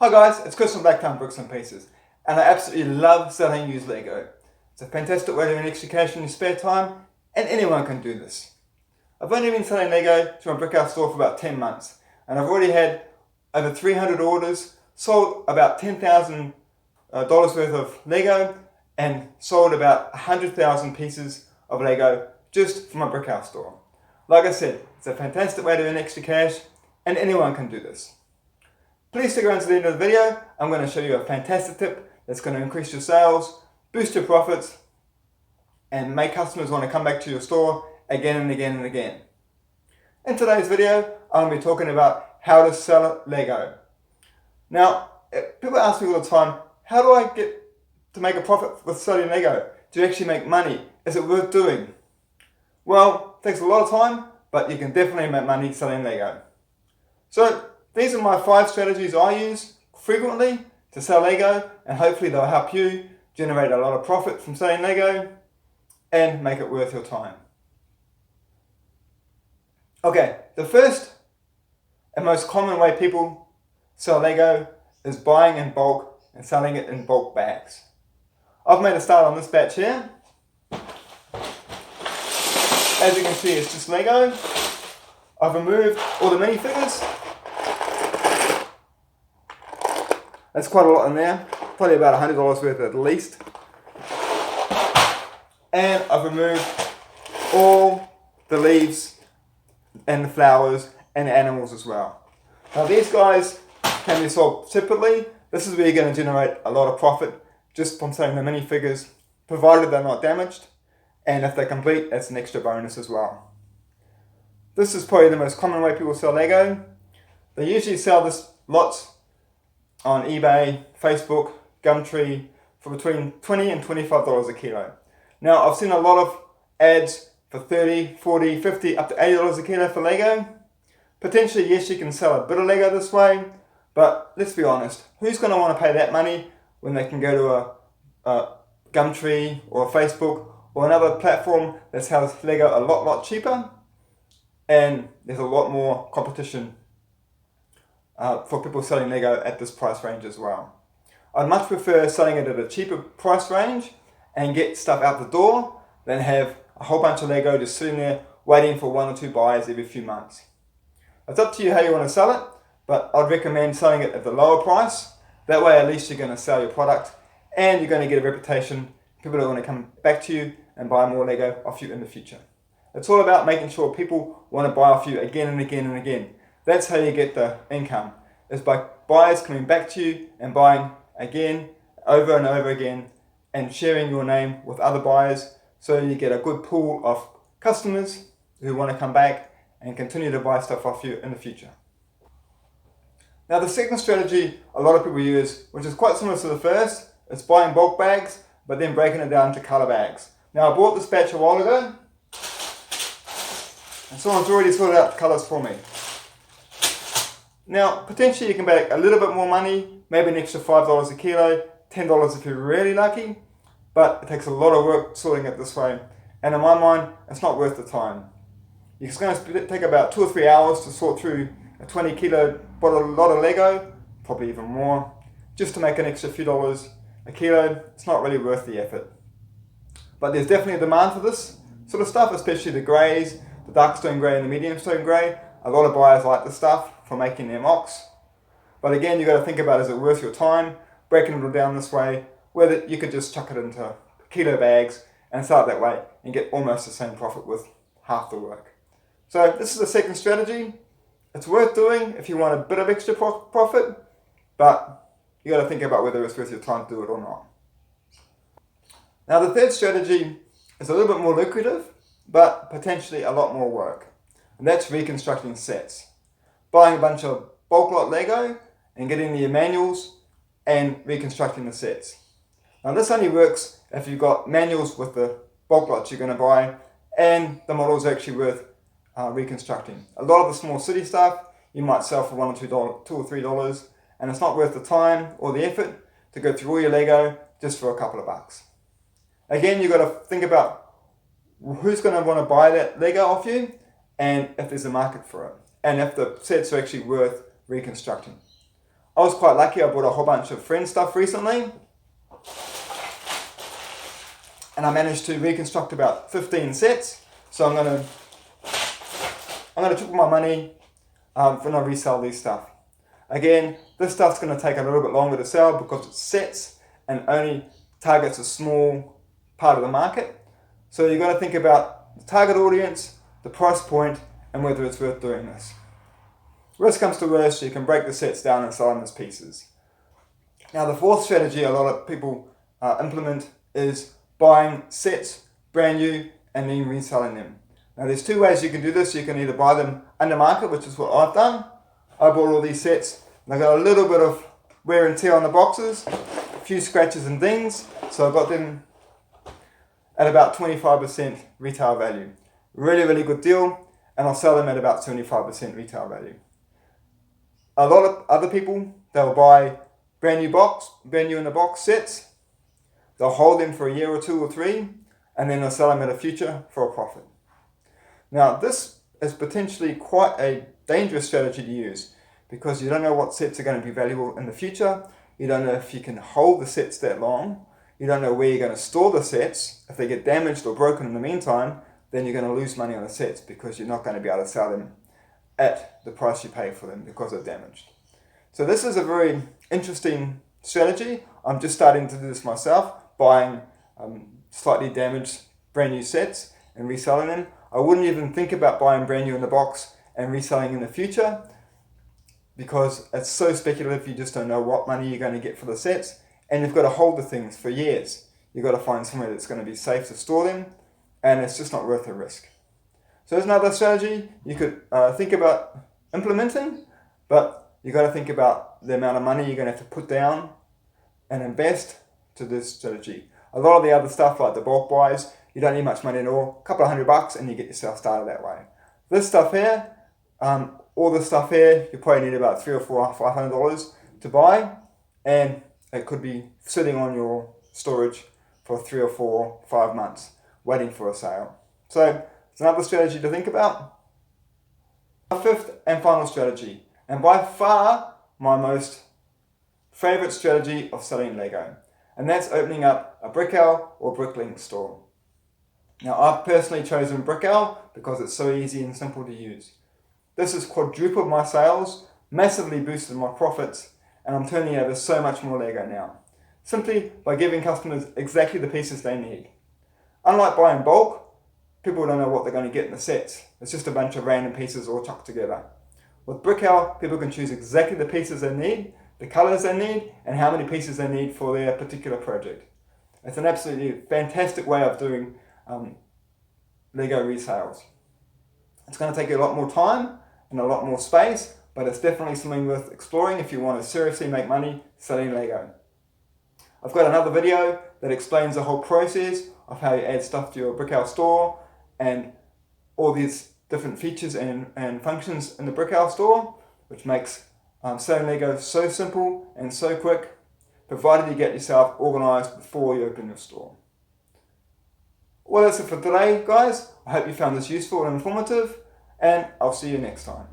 Hi guys, it's Chris from Blacktown Bricks and Pieces, and I absolutely love selling used Lego. It's a fantastic way to earn extra cash in your spare time, and anyone can do this. I've only been selling Lego to my brick house store for about 10 months, and I've already had over 300 orders, sold about $10,000 worth of Lego, and sold about 100,000 pieces of Lego just from my brick house store. Like I said, it's a fantastic way to earn extra cash, and anyone can do this. Please stick around to the end of the video. I'm going to show you a fantastic tip that's going to increase your sales, boost your profits, and make customers want to come back to your store again and again and again. In today's video, I'm going to be talking about how to sell Lego. Now, people ask me all the time, how do I get to make a profit with selling Lego? Do you actually make money? Is it worth doing? Well, it takes a lot of time, but you can definitely make money selling Lego. So, these are my 5 strategies I use frequently to sell Lego, and hopefully they'll help you generate a lot of profit from selling Lego and make it worth your time. Okay, the first and most common way people sell Lego is buying in bulk and selling it in bulk bags. I've made a start on this batch here. As you can see, it's just Lego. I've removed all the minifigures. That's quite a lot in there, probably about $100 worth at least. And I've removed all the leaves and the flowers and the animals as well. Now these guys can be sold separately. This is where you're going to generate a lot of profit just from selling the minifigures, provided they're not damaged. And if they're complete, that's an extra bonus as well. This is probably the most common way people sell Lego. They usually sell this lots on eBay, Facebook, Gumtree for between $20 and $25 a kilo. Now I've seen a lot of ads for $30, $40, $50, up to $80 a kilo for Lego. Potentially, yes, you can sell a bit of Lego this way, but let's be honest, who's going to want to pay that money when they can go to a Gumtree or a Facebook or another platform that sells Lego a lot cheaper, and there's a lot more competition for people selling Lego at this price range as well. I'd much prefer selling it at a cheaper price range and get stuff out the door than have a whole bunch of Lego just sitting there waiting for 1 or 2 buyers every few months. It's up to you how you want to sell it, but I'd recommend selling it at the lower price. That way at least you're going to sell your product and you're going to get a reputation. People are going to come back to you and buy more Lego off you in the future. It's all about making sure people want to buy off you again and again and again. That's how you get the income, is by buyers coming back to you and buying again, over and over again, and sharing your name with other buyers, so you get a good pool of customers who want to come back and continue to buy stuff off you in the future. Now the second strategy a lot of people use, which is quite similar to the first, is buying bulk bags, but then breaking it down into color bags. Now I bought this batch a while ago, and someone's already sorted out the colors for me. Now, potentially you can make a little bit more money, maybe an extra $5 a kilo, $10 if you're really lucky, but it takes a lot of work sorting it this way, and in my mind, it's not worth the time. It's going to take about 2 or 3 hours to sort through a 20 kilo lot of Lego, probably even more, just to make an extra few dollars a kilo. It's not really worth the effort. But there's definitely a demand for this sort of stuff, especially the greys, the dark stone grey and the medium stone grey. A lot of buyers like this stuff for making their mocks. But again, you've got to think about, is it worth your time breaking it all down this way, whether you could just chuck it into kilo bags and sell it that way and get almost the same profit with half the work. So this is the second strategy. It's worth doing if you want a bit of extra profit, but you got to think about whether it's worth your time to do it or not. Now the third strategy is a little bit more lucrative, but potentially a lot more work, and that's reconstructing sets. Buying a bunch of bulk lot Lego and getting the manuals and reconstructing the sets. Now this only works if you've got manuals with the bulk lots you're going to buy and the models are actually worth reconstructing. A lot of the small city stuff you might sell for $1 or $2 or $3, and it's not worth the time or the effort to go through all your Lego just for a couple of bucks. Again, you've got to think about who's going to want to buy that Lego off you and if there's a market for it, and if the sets are actually worth reconstructing. I was quite lucky. I bought a whole bunch of Friends stuff recently, and I managed to reconstruct about 15 sets. So I'm gonna triple my money when I resell these stuff. Again, this stuff's gonna take a little bit longer to sell because it's sets and only targets a small part of the market. So you've got to think about the target audience, the price point, and whether it's worth doing this. Worst comes to worst, you can break the sets down and sell them as pieces. Now the fourth strategy a lot of people implement is buying sets brand new and then reselling them. Now there's two ways you can do this. You can either buy them under market, which is what I've done. I bought all these sets and I got a little bit of wear and tear on the boxes, a few scratches and dings, so I got them at about 25% retail value. Really, really good deal, and I'll sell them at about 75% retail value. A lot of other people, they'll buy brand new in the box sets, they'll hold them for a year or two or three, and then they'll sell them at a future for a profit. Now this is potentially quite a dangerous strategy to use because you don't know what sets are going to be valuable in the future, you don't know if you can hold the sets that long, you don't know where you're going to store the sets. If they get damaged or broken in the meantime, then you're going to lose money on the sets because you're not going to be able to sell them at the price you pay for them because they're damaged. So this is a very interesting strategy. I'm just starting to do this myself, buying slightly damaged brand new sets and reselling them. I wouldn't even think about buying brand new in the box and reselling in the future because it's so speculative. You just don't know what money you're going to get for the sets. And you've got to hold the things for years. You've got to find somewhere that's going to be safe to store them, and it's just not worth the risk. So there's another strategy you could think about implementing, but you've got to think about the amount of money you're going to have to put down and invest to this strategy. A lot of the other stuff, like the bulk buys, you don't need much money at all. A couple of $100 and you get yourself started that way. This stuff here, all this stuff here, you probably need about $300 or $500 to buy, and it could be sitting on your storage for 3 or 4 or 5 months waiting for a sale. So it's another strategy to think about. Our fifth and final strategy, and by far my most favorite strategy of selling Lego, and that's opening up a Brickell or Bricklink store. Now I've personally chosen Brickell because it's so easy and simple to use. This has quadrupled my sales, massively boosted my profits, and I'm turning over so much more Lego now, simply by giving customers exactly the pieces they need. Unlike buying bulk, people don't know what they're going to get in the sets. It's just a bunch of random pieces all chucked together. With Brickell, people can choose exactly the pieces they need, the colours they need, and how many pieces they need for their particular project. It's an absolutely fantastic way of doing Lego resales. It's going to take you a lot more time and a lot more space, but it's definitely something worth exploring if you want to seriously make money selling Lego. I've got another video that explains the whole process of how you add stuff to your Brickell store and all these different features and functions in the Brickell store, which makes selling Lego so simple and so quick, provided you get yourself organised before you open your store. Well, that's it for today, guys. I hope you found this useful and informative, and I'll see you next time.